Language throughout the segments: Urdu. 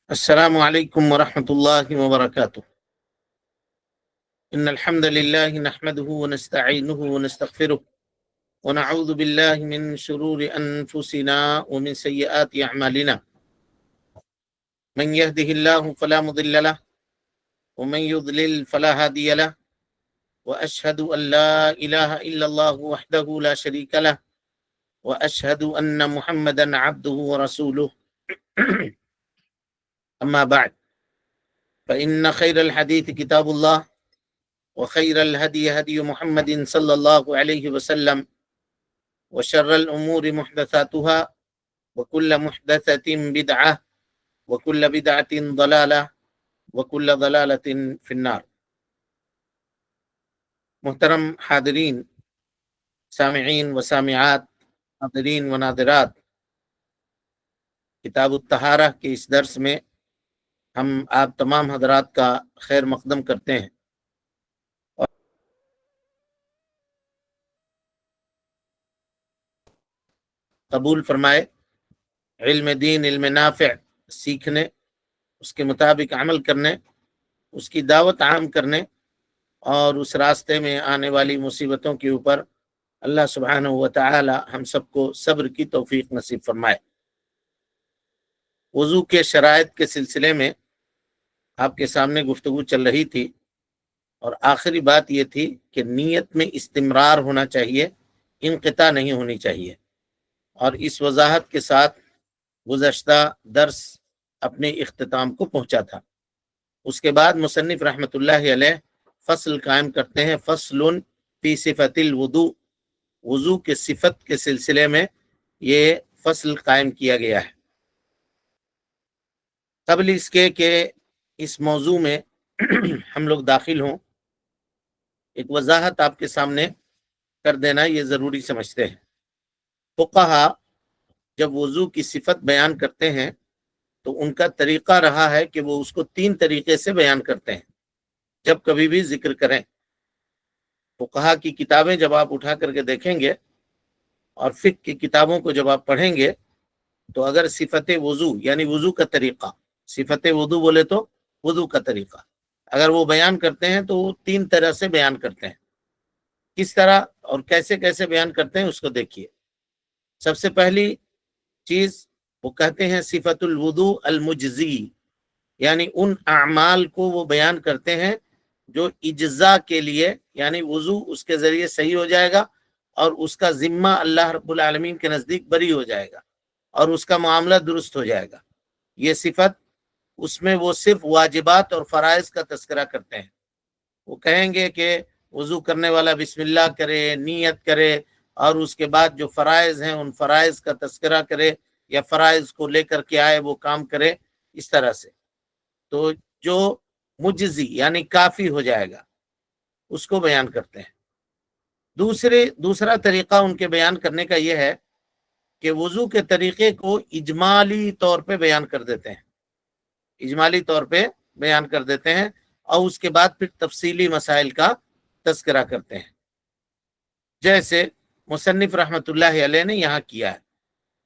السلام عليكم ورحمة الله وبركاته. إن الحمد لله نحمده ونستعينه ونستغفره ونعوذ بالله من شرور أنفسنا ومن سيئات أعمالنا. من يهده الله فلا مضل له ومن يضلل فلا هادي له وأشهد أن لا إله إلا الله وحده لا شريك له وأشهد أن محمدا عبده ورسوله. أما بعد فإن خير الحديث كتاب الله وخير الهدي هدي محمد صلى الله عليه وسلم وشر الأمور محدثاتها وكل محدثة بدعة وكل بدعة ضلالة وكل ضلالة في النار. محترم حاضرین، سامعین و سامعات، حاضرین و ناظرات، کتاب الطہارہ کے اس درس میں ہم آپ تمام حضرات کا خیر مقدم کرتے ہیں. قبول فرمائے. علم دین، علم نافع سیکھنے، اس کے مطابق عمل کرنے، اس کی دعوت عام کرنے اور اس راستے میں آنے والی مصیبتوں کے اوپر اللہ سبحانہ و تعالی ہم سب کو صبر کی توفیق نصیب فرمائے. وضو کے شرائط کے سلسلے میں آپ کے سامنے گفتگو چل رہی تھی اور آخری بات یہ تھی کہ نیت میں استمرار ہونا چاہیے، انقطاع نہیں ہونی چاہیے. اور اس وضاحت کے ساتھ گزشتہ درس اپنے اختتام کو پہنچا تھا. اس کے بعد مصنف رحمۃ اللہ علیہ فصل قائم کرتے ہیں، فصل فی صفت الوضوء. وضو کے صفت کے سلسلے میں یہ فصل قائم کیا گیا ہے. قبل اس کے کہ اس موضوع میں ہم لوگ داخل ہوں، ایک وضاحت آپ کے سامنے کر دینا یہ ضروری سمجھتے ہیں. فقہا جب وضو کی صفت بیان کرتے ہیں تو ان کا طریقہ رہا ہے کہ وہ اس کو 3 طریقے سے بیان کرتے ہیں جب کبھی بھی ذکر کریں. فقہا کی کتابیں جب آپ اٹھا کر کے دیکھیں گے اور فقہ کی کتابوں کو جب آپ پڑھیں گے تو اگر صفت وضو یعنی وضو کا طریقہ، صفت وضو بولے تو وضو کا طریقہ اگر وہ بیان کرتے ہیں تو وہ 3 طرح سے بیان کرتے ہیں. کس طرح اور کیسے کیسے بیان کرتے ہیں اس کو دیکھیے. سب سے پہلی چیز وہ کہتے ہیں صفت الوضو المجزی، یعنی ان اعمال کو وہ بیان کرتے ہیں جو اجزاء کے لیے، یعنی وضو اس کے ذریعے صحیح ہو جائے گا اور اس کا ذمہ اللہ رب العالمین کے نزدیک بری ہو جائے گا اور اس کا معاملہ درست ہو جائے گا. یہ صفت اس میں وہ صرف واجبات اور فرائض کا تذکرہ کرتے ہیں. وہ کہیں گے کہ وضو کرنے والا بسم اللہ کرے، نیت کرے اور اس کے بعد جو فرائض ہیں ان فرائض کا تذکرہ کرے یا فرائض کو لے کر کے آئے وہ کام کرے. اس طرح سے تو جو مجزی یعنی کافی ہو جائے گا اس کو بیان کرتے ہیں. دوسرا طریقہ ان کے بیان کرنے کا یہ ہے کہ وضو کے طریقے کو اجمالی طور پہ بیان کر دیتے ہیں، اجمالی طور پہ بیان کر دیتے ہیں اور اس کے بعد پھر تفصیلی مسائل کا تذکرہ کرتے ہیں، جیسے مصنف رحمۃ اللہ علیہ نے یہاں کیا ہے.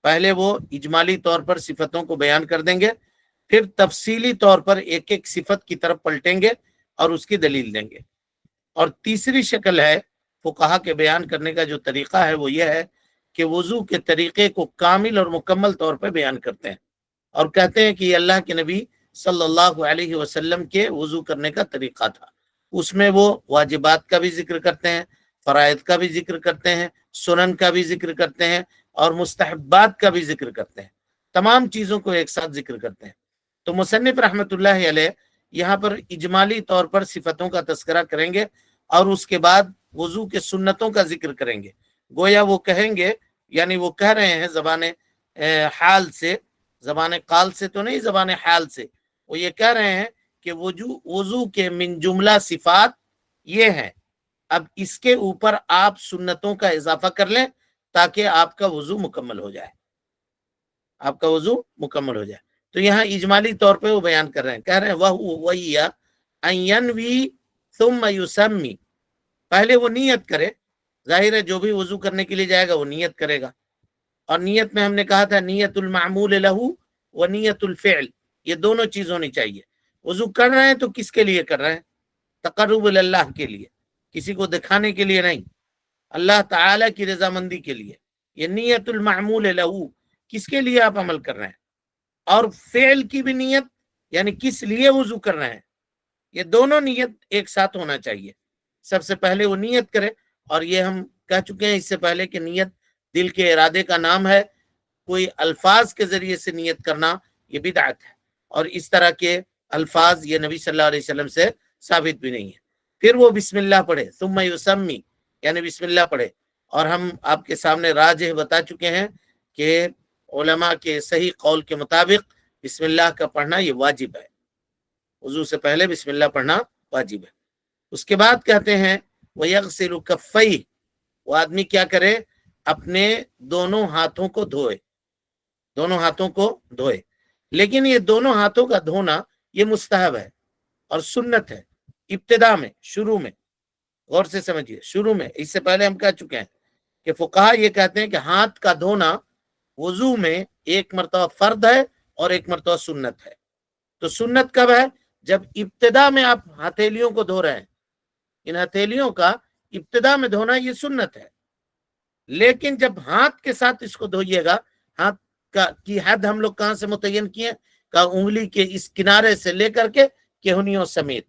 پہلے وہ اجمالی طور پر صفتوں کو بیان کر دیں گے، پھر تفصیلی طور پر ایک ایک صفت کی طرف پلٹیں گے اور اس کی دلیل دیں گے. اور تیسری شکل ہے فقہا کے بیان کرنے کا جو طریقہ ہے وہ یہ ہے کہ وضو کے طریقے کو کامل اور مکمل طور پہ بیان کرتے ہیں اور کہتے ہیں کہ یہ اللہ کے نبی صلی اللہ علیہ وسلم کے وضو کرنے کا طریقہ تھا. اس میں وہ واجبات کا بھی ذکر کرتے ہیں، فرائض کا بھی ذکر کرتے ہیں، سنن کا بھی ذکر کرتے ہیں اور مستحبات کا بھی ذکر کرتے ہیں. تمام چیزوں کو ایک ساتھ ذکر کرتے ہیں. تو مصنف رحمۃ اللہ علیہ یہاں پر اجمالی طور پر صفتوں کا تذکرہ کریں گے اور اس کے بعد وضو کے سنتوں کا ذکر کریں گے. گویا وہ کہیں گے، یعنی وہ کہہ رہے ہیں زبان حال سے، زبان قال سے تو نہیں، زبان حال سے وہ یہ کہہ رہے ہیں کہ وضو کے من جملہ صفات یہ ہیں. اب اس کے اوپر آپ سنتوں کا اضافہ کر لیں تاکہ آپ کا وضو مکمل ہو جائے، آپ کا وضو مکمل ہو جائے. تو یہاں اجمالی طور پہ وہ بیان کر رہے ہیں، کہہ رہے ہیں وَهُوَ أَن يَنْوِي ثُمَّ يُسَمِّي. پہلے وہ نیت کرے، ظاہر ہے جو بھی وضو کرنے کے لیے جائے گا وہ نیت کرے گا. اور نیت میں ہم نے کہا تھا نیت المعمول لہو و نیت الفعل، یہ دونوں چیز ہونی چاہیے. وضو کر رہے ہیں تو کس کے لیے کر رہے ہیں؟ تقرب اللہ کے لیے، کسی کو دکھانے کے لیے نہیں، اللہ تعالی کی رضامندی کے لیے. یہ نیت المعمول لہو، کس کے لیے آپ عمل کر رہے ہیں. اور فعل کی بھی نیت، یعنی کس لیے وضو کر رہے ہیں، یہ دونوں نیت ایک ساتھ ہونا چاہیے. سب سے پہلے وہ نیت کرے، اور یہ ہم کہہ چکے ہیں اس سے پہلے کہ نیت دل کے ارادے کا نام ہے. کوئی الفاظ کے ذریعے سے نیت کرنا یہ بدعت ہے، اور اس طرح کے الفاظ یہ نبی صلی اللہ علیہ وسلم سے ثابت بھی نہیں ہے. پھر وہ بسم اللہ پڑھے، ثم یسمی یعنی بسم اللہ پڑھے. اور ہم آپ کے سامنے راجح بتا چکے ہیں کہ علماء کے صحیح قول کے مطابق بسم اللہ کا پڑھنا یہ واجب ہے. وضو سے پہلے بسم اللہ پڑھنا واجب ہے. اس کے بعد کہتے ہیں وَيَغْسِلُ كَفَّيْهِ، وہ آدمی کیا کرے، اپنے دونوں ہاتھوں کو دھوئے، دونوں ہاتھوں کو دھوئے. لیکن یہ دونوں ہاتھوں کا دھونا یہ مستحب ہے اور سنت ہے. ابتدا میں، شروع میں، غور سے سمجھیے، شروع میں. اس سے پہلے ہم کہہ چکے ہیں کہ فقہا یہ کہتے ہیں کہ ہاتھ کا دھونا وضو میں ایک مرتبہ فرض ہے اور ایک مرتبہ سنت ہے. تو سنت کب ہے؟ جب ابتدا میں آپ ہتھیلیوں کو دھو رہے ہیں. ان ہتھیلیوں کا ابتدا میں دھونا یہ سنت ہے. لیکن جب ہاتھ کے ساتھ اس کو دھوئیے گا، ہاتھ کی حد ہم لوگ کہاں سے متعین کیے؟ انگلی کے اس کنارے سے لے کر کے کہنیوں سمیت.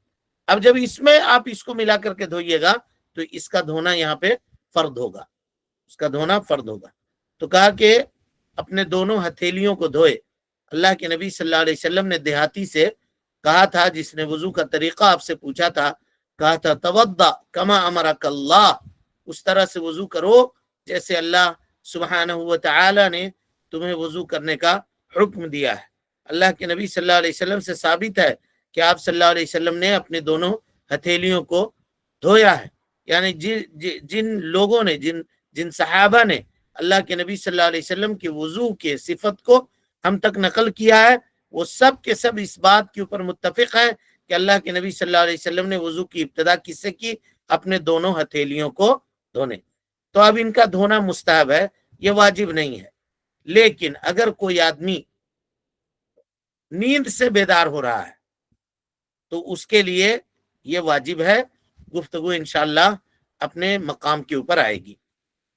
اب جب اس میں آپ اس کو ملا کر کے دھوئیے گا تو اس کا دھونا یہاں پہ فرض ہوگا، اس کا دھونا فرض ہوگا. تو کہا کہ اپنے دونوں ہتھیلیوں کو دھوئے. اللہ کے نبی صلی اللہ علیہ وسلم نے دیہاتی سے کہا تھا، جس نے وضو کا طریقہ آپ سے پوچھا تھا، کہا تھا توضا کما امرک اللہ، اس طرح سے وضو کرو جیسے اللہ سبحانہ و تعالی نے تمہیں وضو کرنے کا حکم دیا ہے. اللہ کے نبی صلی اللہ علیہ وسلم سے ثابت ہے کہ آپ صلی اللہ علیہ وسلم نے اپنے دونوں ہتھیلیوں کو دھویا ہے. یعنی جن لوگوں نے، جن صحابہ نے اللہ کے نبی صلی اللہ علیہ وسلم کے وضو کے صفت کو ہم تک نقل کیا ہے، وہ سب کے سب اس بات کے اوپر متفق ہیں کہ اللہ کے نبی صلی اللہ علیہ وسلم نے وضو کی ابتدا کس سے کی؟ اپنے دونوں ہتھیلیوں کو دھونے. تو اب ان کا دھونا مستحب ہے، یہ واجب نہیں ہے. لیکن اگر کوئی آدمی نیند سے بیدار ہو رہا ہے تو اس کے لیے یہ واجب ہے. گفتگو انشاءاللہ اپنے مقام کے اوپر آئے گی.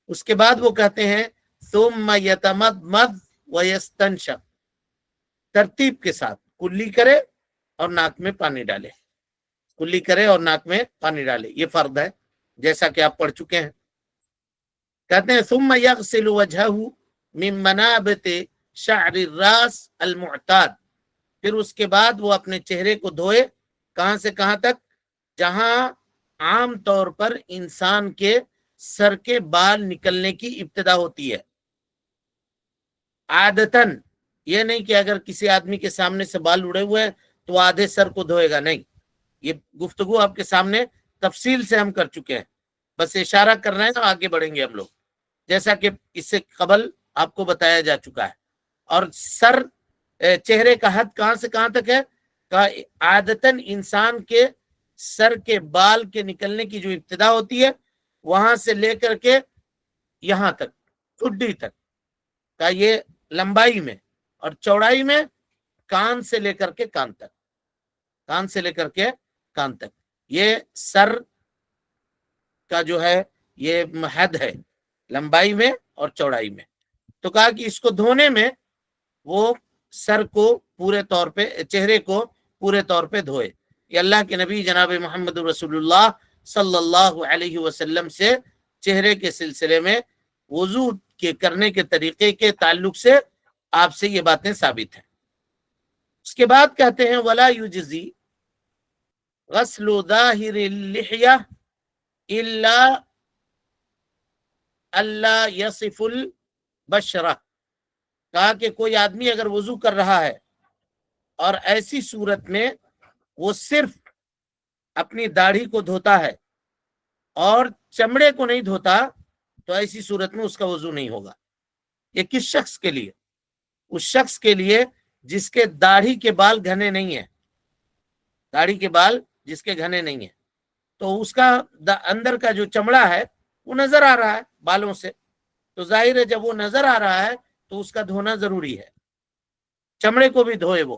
اس کے بعد وہ کہتے ہیں ثم یتمضمض ویستنشق، ترتیب کے ساتھ کلی کرے اور ناک میں پانی ڈالے، کلی کرے اور ناک میں پانی ڈالے. یہ فرض ہے جیسا کہ آپ پڑھ چکے ہیں. کہتے ہیں ثم یغسل وجہہ من منابت شعر الراس المعتاد، پھر اس کے بعد وہ اپنے چہرے کو دھوئے. کہاں سے کہاں تک؟ جہاں عام طور پر انسان کے سر کے بال نکلنے کی ابتدا ہوتی ہے. عادتاً یہ نہیں کہ اگر کسی آدمی کے سامنے سے بال اڑے ہوئے ہیں تو آدھے سر کو دھوئے گا، نہیں. یہ گفتگو آپ کے سامنے تفصیل سے ہم کر چکے ہیں، بس اشارہ کر رہے ہیں، آگے بڑھیں گے ہم لوگ جیسا کہ اس سے قبل آپ کو بتایا جا چکا ہے. اور سر، چہرے کا حد کہاں سے کہاں تک ہے؟ عادتاً انسان کے سر کے بال کے نکلنے کی جو ابتدا ہوتی ہے وہاں سے لے کر کے یہاں تک، ٹھڈی تک کا، یہ لمبائی میں، اور چوڑائی میں کان سے لے کر کے کان تک، کان سے لے کر کے کان تک، یہ سر کا جو ہے یہ حد ہے لمبائی میں اور چوڑائی میں. تو کہا کہ اس کو دھونے میں وہ سر کو پورے طور پہ، چہرے کو پورے طور پہ دھوئے. یہ اللہ کے نبی جناب محمد رسول اللہ صلی اللہ علیہ وسلم سے چہرے کے سلسلے میں وضو کے کرنے کے طریقے کے تعلق سے آپ سے یہ باتیں ثابت ہیں. اس کے بعد کہتے ہیں ولا یجزی غسل ظاہر اللحیہ الا اللہ یصف البشرہ. کہا کہ کوئی آدمی اگر وضو کر رہا ہے اور ایسی صورت میں وہ صرف اپنی داڑھی کو دھوتا ہے اور چمڑے کو نہیں دھوتا تو ایسی صورت میں اس کا وضو نہیں ہوگا. یہ کس شخص کے لیے؟ اس شخص کے لیے جس کے داڑھی کے بال گھنے نہیں ہیں، داڑھی کے بال جس کے گھنے نہیں ہیں، تو اس کا اندر کا جو چمڑا ہے وہ نظر آ رہا ہے بالوں سے، تو ظاہر ہے جب وہ نظر آ رہا ہے تو اس کا دھونا ضروری ہے. چمڑے کو بھی دھوئے وہ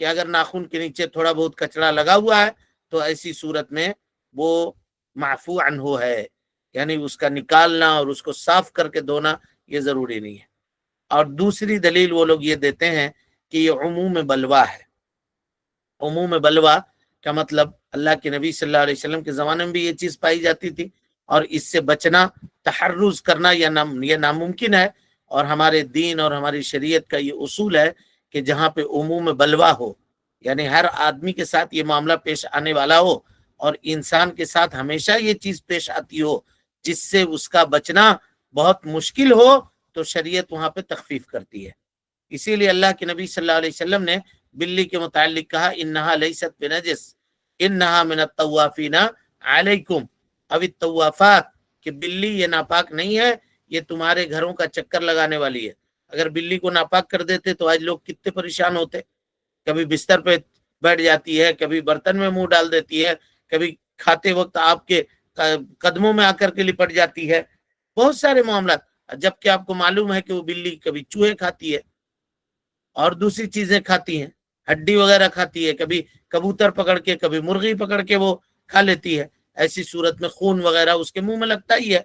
کہ اگر ناخن کے نیچے تھوڑا بہت کچرا لگا ہوا ہے تو ایسی صورت میں وہ معفو عنہ ہے، یعنی اس کا نکالنا اور اس کو صاف کر کے دھونا یہ ضروری نہیں ہے۔ اور دوسری دلیل وہ لوگ یہ دیتے ہیں کہ یہ عموم بلوا ہے۔ عموم بلوا کا مطلب اللہ کے نبی صلی اللہ علیہ وسلم کے زمانے میں بھی یہ چیز پائی جاتی تھی، اور اس سے بچنا، تحرز کرنا یہ ناممکن ہے، اور ہمارے دین اور ہماری شریعت کا یہ اصول ہے کہ جہاں پہ عموم بلوا ہو، یعنی ہر آدمی کے ساتھ یہ معاملہ پیش آنے والا ہو اور انسان کے ساتھ ہمیشہ یہ چیز پیش آتی ہو جس سے اس کا بچنا بہت مشکل ہو، تو شریعت وہاں پہ تخفیف کرتی ہے۔ اسی لیے اللہ کے نبی صلی اللہ علیہ وسلم نے بلی کے متعلق کہا انہا لیست بنجس انہا من الطوافین علیکم او الطوافات، کہ بلی یہ ناپاک نہیں ہے، یہ تمہارے گھروں کا چکر لگانے والی ہے۔ اگر بلی کو ناپاک کر دیتے تو آج لوگ کتنے پریشان ہوتے، کبھی بستر پہ بیٹھ جاتی ہے، کبھی برتن میں منہ ڈال دیتی ہے، کبھی کھاتے وقت آپ کے قدموں میں آ کر کے لپٹ جاتی ہے، بہت سارے معاملات، جبکہ آپ کو معلوم ہے کہ وہ بلی کبھی چوہے کھاتی ہے اور دوسری چیزیں کھاتی ہیں، ہڈی وغیرہ کھاتی ہے، کبھی کبوتر پکڑ کے، کبھی مرغی پکڑ کے وہ کھا لیتی ہے۔ ایسی صورت میں خون وغیرہ اس کے منہ میں لگتا ہی ہے،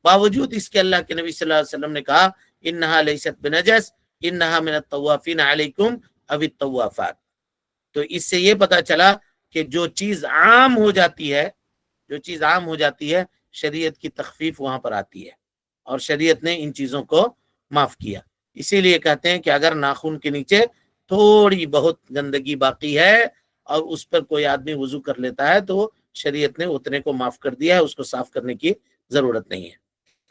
باوجود اس کے اللہ کے نبی صلی اللہ علیہ وسلم نے کہا انہا لیست بنجس انہا من الطوافین علیکم او الطوافات۔ تو اس سے یہ پتا چلا کہ جو چیز عام ہو جاتی ہے، شریعت کی تخفیف وہاں پر آتی ہے، اور شریعت نے ان چیزوں کو معاف کیا۔ اسی لیے کہتے ہیں کہ اگر ناخن کے نیچے تھوڑی بہت گندگی باقی ہے اور اس پر کوئی آدمی وضو کر لیتا ہے تو شریعت نے اتنے کو معاف کر دیا ہے، اس کو صاف کرنے کی ضرورت نہیں ہے۔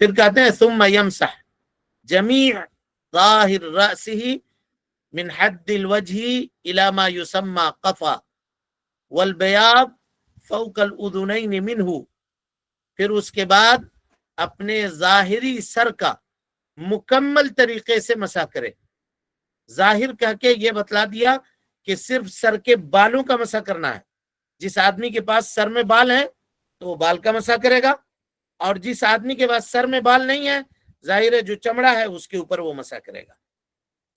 پھر کہتے ہیں ثم یمسح جمیع ظاہر رأسہ من حد الوجہ الى ما یسمى قفا والبیاض فوق الاذنین منہ، پھر اس کے بعد اپنے ظاہری سر کا مکمل طریقے سے مسح کرے۔ ظاہر کہہ کے یہ بتلا دیا کہ صرف سر کے بالوں کا مسح کرنا ہے۔ جس آدمی کے پاس سر میں بال ہیں تو وہ بال کا مسح کرے گا، اور جس آدمی کے پاس سر میں بال نہیں ہے، ظاہر ہے جو چمڑا ہے اس کے اوپر وہ مسح کرے گا۔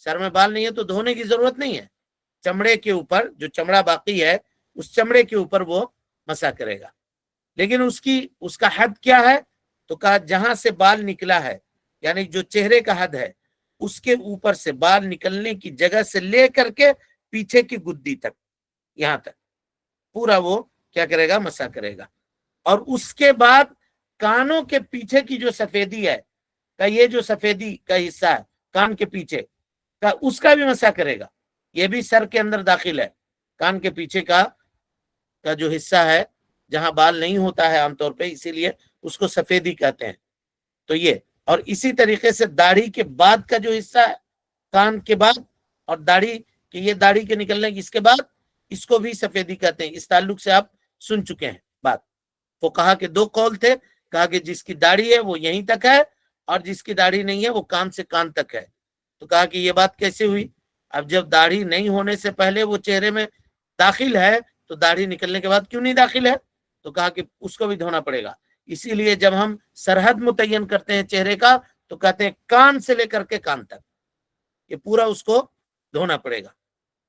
سر میں بال نہیں ہے تو دھونے کی ضرورت نہیں ہے، چمڑے کے اوپر جو چمڑا باقی ہے اس چمڑے کے اوپر وہ مسح کرے گا۔ لیکن اس کا حد کیا ہے؟ تو کہا جہاں سے بال نکلا ہے، یعنی جو چہرے کا حد ہے اس کے اوپر سے بال نکلنے کی جگہ سے لے کر کے پیچھے کی گدی تک، یہاں تک پورا وہ کیا کرے گا؟ مسح کرے گا۔ اور اس کے بعد کانوں کے پیچھے کی جو سفیدی ہے، کہ یہ جو سفیدی کا حصہ ہے کان کے پیچھے کا، اس کا بھی مسح کرے گا۔ یہ بھی سر کے اندر داخل ہے، کان کے پیچھے کا جو حصہ ہے جہاں بال نہیں ہوتا ہے عام طور پہ، اسی لیے اس کو سفیدی کہتے ہیں۔ تو یہ، اور اسی طریقے سے داڑھی کے بعد کا جو حصہ ہے کان کے بعد، اور داڑھی کہ یہ داڑھی کے نکلنے کی اس کے بعد، اس کو بھی سفیدی کہتے ہیں۔ اس تعلق سے آپ سن چکے ہیں بات۔ وہ کہا کہ دو قول تھے، کہا کہ جس کی داڑھی ہے وہ یہیں تک ہے، اور جس کی داڑھی نہیں ہے وہ کان سے کان تک ہے۔ تو کہا کہ یہ بات کیسے ہوئی؟ اب جب داڑھی نہیں ہونے سے پہلے وہ چہرے میں داخل ہے تو داڑھی نکلنے کے بعد کیوں نہیں داخل ہے؟ تو کہا کہ اس کو بھی دھونا پڑے گا۔ اسی لیے جب ہم سرحد متعین کرتے ہیں چہرے کا تو کہتے ہیں کان سے لے کر کے کان تک، یہ پورا اس کو دھونا پڑے گا۔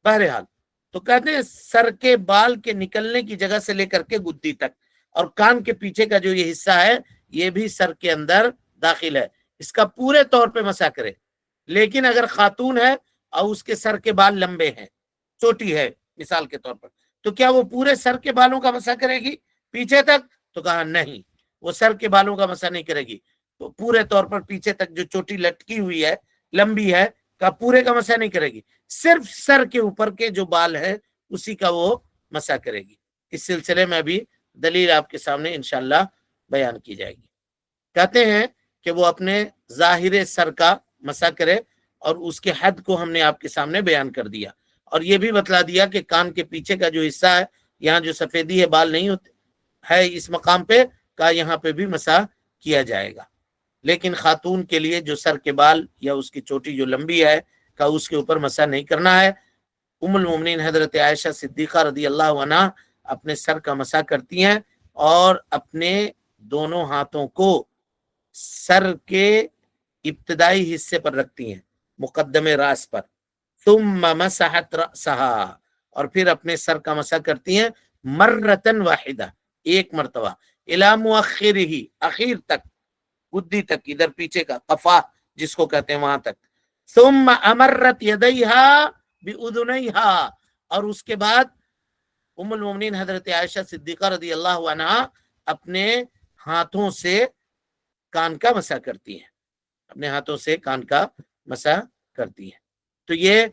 بہرحال تو کہتے ہیں سر کے بال کے نکلنے کی جگہ سے لے کر کے گدی تک، اور کان کے پیچھے کا جو یہ حصہ ہے یہ بھی سر کے اندر داخل ہے، اس کا پورے طور پہ مسح کرے۔ لیکن اگر خاتون ہے اور اس کے سر کے بال لمبے ہیں، چھوٹی ہے مثال کے طور پر، تو کیا وہ پورے سر کے بالوں کا مسح کرے گی پیچھے تک؟ تو کہا نہیں، وہ سر کے بالوں کا مسح نہیں کرے گی، تو پورے طور پر پیچھے تک جو چوٹی لٹکی ہوئی ہے، لمبی ہے، کا پورے کا مسح نہیں کرے گی، صرف سر کے اوپر کے جو بال ہے اسی کا وہ مسح کرے گی۔ اس سلسلے میں ابھی دلیل آپ کے سامنے انشاءاللہ بیان کی جائے گی۔ کہتے ہیں کہ وہ اپنے ظاہر سر کا مسح کرے، اور اس کے حد کو ہم نے آپ کے سامنے بیان کر دیا، اور یہ بھی بتلا دیا کہ کان کے پیچھے کا جو حصہ ہے، یہاں جو سفیدی ہے، بال نہیں ہوتے ہے اس مقام پہ، کا یہاں پہ بھی مسح کیا جائے گا۔ لیکن خاتون کے لیے جو سر کے بال یا اس کی چوٹی جو لمبی ہے کا اس کے اوپر مسح نہیں کرنا ہے۔ ام المومنین حضرت عائشہ صدیقہ رضی اللہ عنہا اپنے سر کا مسح کرتی ہیں اور اپنے دونوں ہاتھوں کو سر کے ابتدائی حصے پر رکھتی ہیں، مقدم راس پر، ثم مسحت رأسها، اور پھر اپنے سر کا مسح کرتی ہیں مرتن واحدہ، ایک مرتبہ، الی مؤخرہ، اخیر تک، گدی تک، ادھر پیچھے کا قفا جس کو کہتے ہیں وہاں تک، ثم امرت یدیہا باذنیہا، اور اس کے بعد ام المومنین حضرت عائشہ صدیقہ رضی اللہ عنہا اپنے ہاتھوں سے کان کا مسح کرتی ہیں، اپنے ہاتھوں سے کان کا مسح کرتی ہیں۔ تو یہ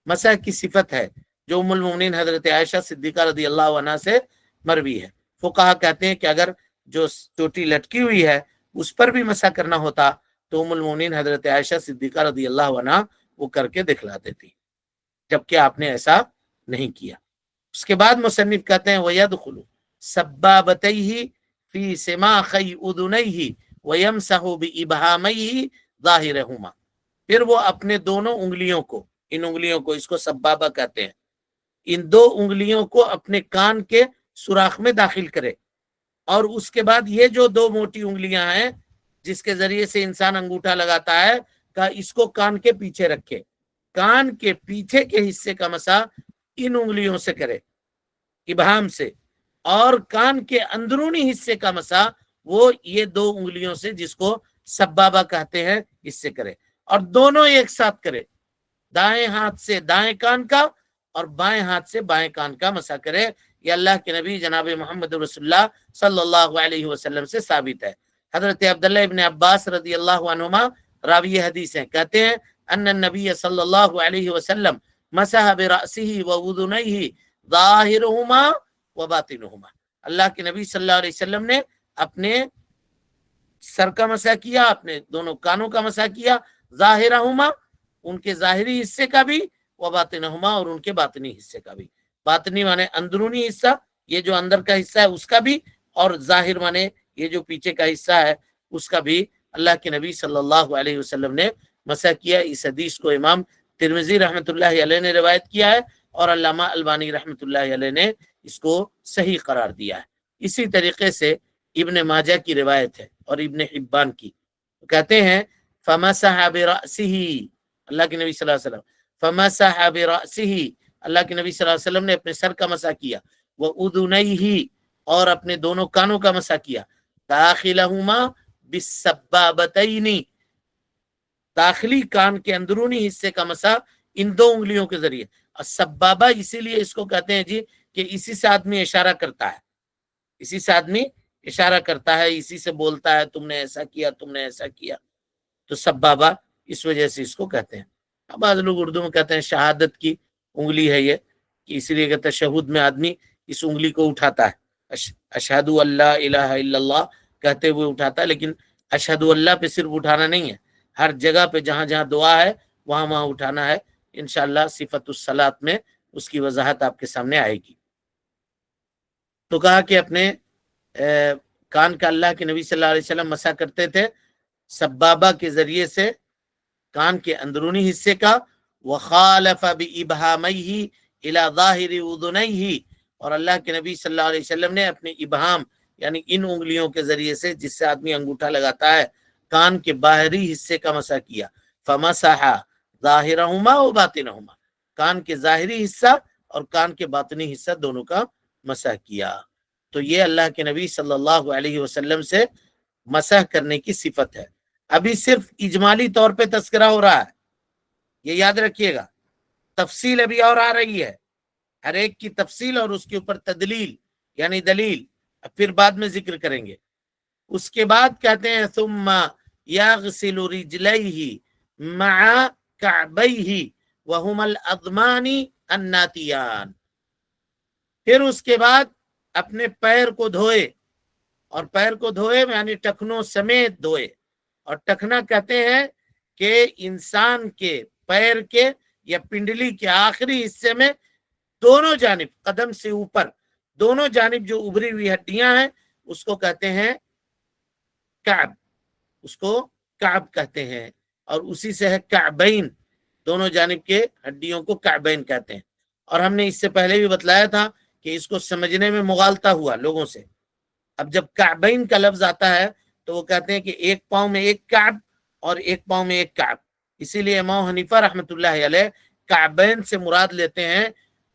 مسح کی صفت ہے جو ام المومنین حضرت عائشہ صدیقہ رضی اللہ عنہا سے مروی ہے۔ فقہا کہتے ہیں کہ اگر جو چوٹی لٹکی ہوئی ہے اس پر بھی مسح کرنا ہوتا تو ام المومنین حضرت عائشہ صدیقہ رضی اللہ عنہا وہ کر کے دکھلا دیتی، جبکہ آپ نے ایسا نہیں کیا۔ اس کے بعد مصنف کہتے ہیں وَيَدْخُلُ سَبَّابَتَيْهِ فِي سِمَاخَيْ أُذُنَيْهِ وَيَمْسَحُ بِإِبْهَامَيْهِ ظَاهِرَهُمَا، پھر وہ اپنے دونوں انگلیوں کو، ان انگلیوں کو، اس کو سبابہ کہتے ہیں، ان دو انگلیوں کو اپنے کان کے سوراخ میں داخل کرے، اور اس کے بعد یہ جو دو موٹی انگلیاں ہیں جس کے ذریعے سے انسان انگوٹھا لگاتا ہے، کہ اس کو کان کے پیچھے رکھے، کان کے پیچھے کے حصے کا مسح ان انگلیوں سے کرے، ابہام سے، اور کان کے اندرونی حصے کا مسح وہ یہ دو انگلیوں سے جس کو سبابہ کہتے ہیں اس سے کرے، اور دونوں ایک ساتھ کرے، دائیں ہاتھ سے دائیں کان کا اور بائیں ہاتھ سے بائیں کان کا مسح کرے۔ یہ اللہ کے نبی جناب محمد رسول اللہ صلی اللہ علیہ وسلم سے ثابت ہے۔ حضرت عبداللہ ابن عباس رضی اللہ عنہما راوی حدیث ہیں، کہتے ہیں ان النبی صلی اللہ علیہ وسلم مسح برأسہ وأذنیہ ظاہرہما وباطنہما، اللہ کے نبی صلی اللہ علیہ وسلم نے اپنے سر کا مسح کیا، اپنے دونوں کانوں کا مسح کیا، ظاہرہما، ان کے ظاہری حصے کا بھی، وباطنہما، اور ان کے باطنی حصے کا بھی، باطنی مانے اندرونی حصہ، یہ جو اندر کا حصہ ہے اس کا بھی، اور ظاہر مانے یہ جو پیچھے کا حصہ ہے اس کا بھی اللہ کے نبی صلی اللہ علیہ وسلم نے مسح کیا۔ اس حدیث کو امام ترمذی رحمۃ اللہ علیہ نے روایت کیا ہے، اور علامہ البانی رحمۃ اللہ علیہ نے اس کو صحیح قرار دیا ہے۔ اسی طریقے سے ابن ماجہ کی روایت ہے اور ابن حبان کی، کہتے ہیں فَمَسَحَ بِرَأْسِهِ، اللہ کے نبی صلی اللہ علیہ وسلم، فَمَسَحَ بِرَأْسِهِ، اللہ کے نبی صلی اللہ علیہ وسلم نے اپنے سر کا مسح کیا، وَأُذُنَيْهِ، اور اپنے دونوں کانوں کا مسح کیا، دَاخِلَهُمَا بِالسَّبَّابَتَيْنِ، داخلی کان کے اندرونی حصے کا مسح ان دو انگلیوں کے ذریعے۔ اور سبابہ اسی لیے اس کو کہتے ہیں جی کہ اسی سے آدمی اشارہ کرتا ہے، اسی سے آدمی اشارہ کرتا ہے، اسی سے بولتا ہے تم نے ایسا کیا، تم نے ایسا کیا، تو سبابہ اس وجہ سے اس کو کہتے ہیں۔ اب بعض لوگ اردو میں کہتے ہیں شہادت کی انگلی ہے یہ، کہ اسی لیے کہ تشہد میں آدمی اس انگلی کو اٹھاتا ہے، اشہد اللہ الہ الا اللہ کہتے ہوئے اٹھاتا ہے، لیکن اشہد اللہ پہ صرف اٹھانا نہیں ہے، ہر جگہ پہ جہاں جہاں دعا ہے وہاں وہاں اٹھانا ہے۔ انشاءاللہ صفت الصلاۃ میں اس کی وضاحت آپ کے سامنے آئے گی۔ تو کہا کہ اپنے کان کا اللہ کے نبی صلی اللہ علیہ وسلم مسح کرتے تھے سبابہ کے ذریعے سے کان کے اندرونی حصے کا، وخالف بإبہامیہ الی ظاہر اذنیہ، اور اللہ کے نبی صلی اللہ علیہ وسلم نے اپنے ابہام یعنی ان انگلیوں کے ذریعے سے جس سے آدمی انگوٹھا لگاتا ہے کان کے باہری حصے کا مسح کیا، فمسح ظاہرہما وباطنہما، کان کے ظاہری حصہ اور کان کے باطنی حصہ دونوں کا مسح کیا۔ تو یہ اللہ کے نبی صلی اللہ علیہ وسلم سے مسح کرنے کی صفت ہے۔ ابھی صرف اجمالی طور پہ تذکرہ ہو رہا ہے، یہ یاد رکھیے گا، تفصیل ابھی اور آ رہی ہے، ہر ایک کی تفصیل اور اس کے اوپر تدلیل یعنی دلیل پھر بعد میں ذکر کریں گے۔ اس کے بعد کہتے ہیں ثم یغسل رجلیہ مع کعبیہ وہما العظمان الناتیان، پھر اس کے بعد اپنے پیر کو دھوئے، اور پیر کو دھوئے یعنی ٹخنوں سمیت دھوئے، اور ٹخنا کہتے ہیں کہ انسان کے پیر کے یا پنڈلی کے آخری حصے میں دونوں جانب قدم سے اوپر دونوں جانب جو ابری ہوئی ہڈیاں ہیں اس کو کہتے ہیں کعب، اس کو کعب کہتے ہیں، اور اسی سے ہے کعبین، دونوں جانب کے ہڈیوں کو کعبین کہتے ہیں۔ اور ہم نے اس سے پہلے بھی بتلایا تھا کہ اس کو سمجھنے میں مغالطہ ہوا لوگوں سے۔ اب جب کعبین کا لفظ آتا ہے تو وہ کہتے ہیں کہ ایک پاؤں میں ایک کعب اور ایک پاؤں میں ایک کعب، اسی لیے امام حنیفہ رحمۃ اللہ علیہ کعبین سے مراد لیتے ہیں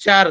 4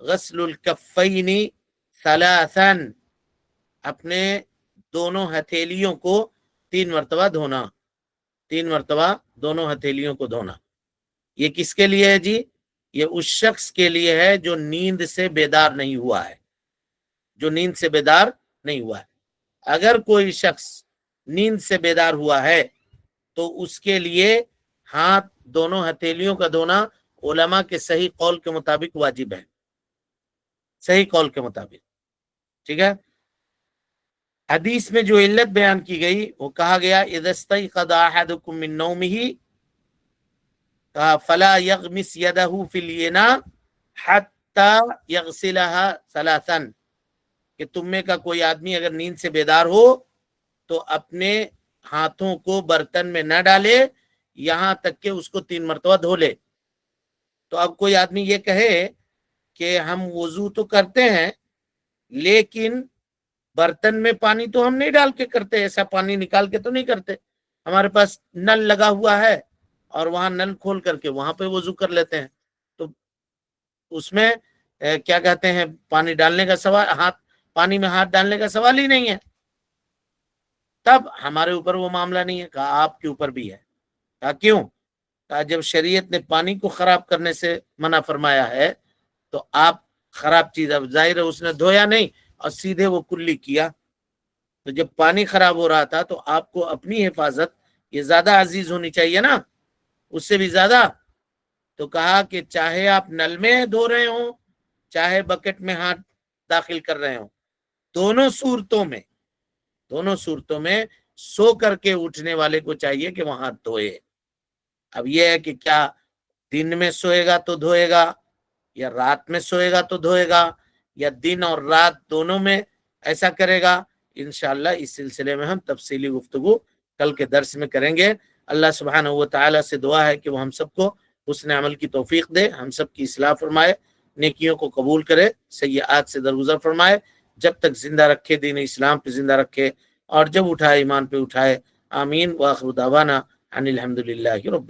غسل الکفین ثلاثا، اپنے دونوں ہتھیلیوں کو 3 مرتبہ دھونا، 3 مرتبہ دونوں ہتھیلیوں کو دھونا۔ یہ کس کے لیے ہے جی؟ یہ اس شخص کے لیے ہے جو نیند سے بیدار نہیں ہوا ہے، جو نیند سے بیدار نہیں ہوا ہے۔ اگر کوئی شخص نیند سے بیدار ہوا ہے تو اس کے لیے ہاتھ دونوں ہتھیلیوں کا دھونا علماء کے صحیح قول کے مطابق واجب ہے، صحیح قول کے مطابق، ٹھیک ہے۔ حدیث میں جو علت بیان کی گئی وہ کہا گیا اذا استيقظ احدكم من نومه فلا يغمس يده في الينا حتى يغسلها ثلاثا، کہ تم میں کا کوئی آدمی اگر نیند سے بیدار ہو تو اپنے ہاتھوں کو برتن میں نہ ڈالے یہاں تک کہ اس کو 3 مرتبہ دھو لے۔ تو اب کوئی آدمی یہ کہے کہ ہم وضو تو کرتے ہیں لیکن برتن میں پانی تو ہم نہیں ڈال کے کرتے، ایسا پانی نکال کے تو نہیں کرتے، ہمارے پاس نل لگا ہوا ہے اور وہاں نل کھول کر کے وہاں پہ وضو کر لیتے ہیں، تو اس میں کیا کہتے ہیں پانی ڈالنے کا سوال، پانی میں ہاتھ ڈالنے کا سوال ہی نہیں ہے، تب ہمارے اوپر وہ معاملہ نہیں ہے۔ کہا آپ کے اوپر بھی ہے۔ کہا کیوں؟ کہا جب شریعت نے پانی کو خراب کرنے سے منع فرمایا ہے تو آپ خراب چیز، اب ظاہر ہے اس نے دھویا نہیں اور سیدھے وہ کلی کیا، تو جب پانی خراب ہو رہا تھا تو آپ کو اپنی حفاظت یہ زیادہ عزیز ہونی چاہیے نا، اس سے بھی زیادہ۔ تو کہا کہ چاہے آپ نل میں دھو رہے ہوں چاہے بکٹ میں ہاتھ داخل کر رہے ہوں، دونوں صورتوں میں سو کر کے اٹھنے والے کو چاہیے کہ وہ ہاتھ دھوئے۔ اب یہ ہے کہ کیا دن میں سوئے گا تو دھوئے گا یا رات میں سوئے گا تو دھوئے گا یا دن اور رات دونوں میں ایسا کرے گا، انشاءاللہ اس سلسلے میں ہم تفصیلی گفتگو کل کے درس میں کریں گے۔ اللہ سبحانہ و تعالیٰ سے دعا ہے کہ وہ ہم سب کو حسن عمل کی توفیق دے، ہم سب کی اصلاح فرمائے، نیکیوں کو قبول کرے، سیئات سے درگزر فرمائے، جب تک زندہ رکھے دین اسلام پہ زندہ رکھے اور جب اٹھائے ایمان پہ اٹھائے۔ آمین۔ وآخر دعوانا ان الحمدللہ رب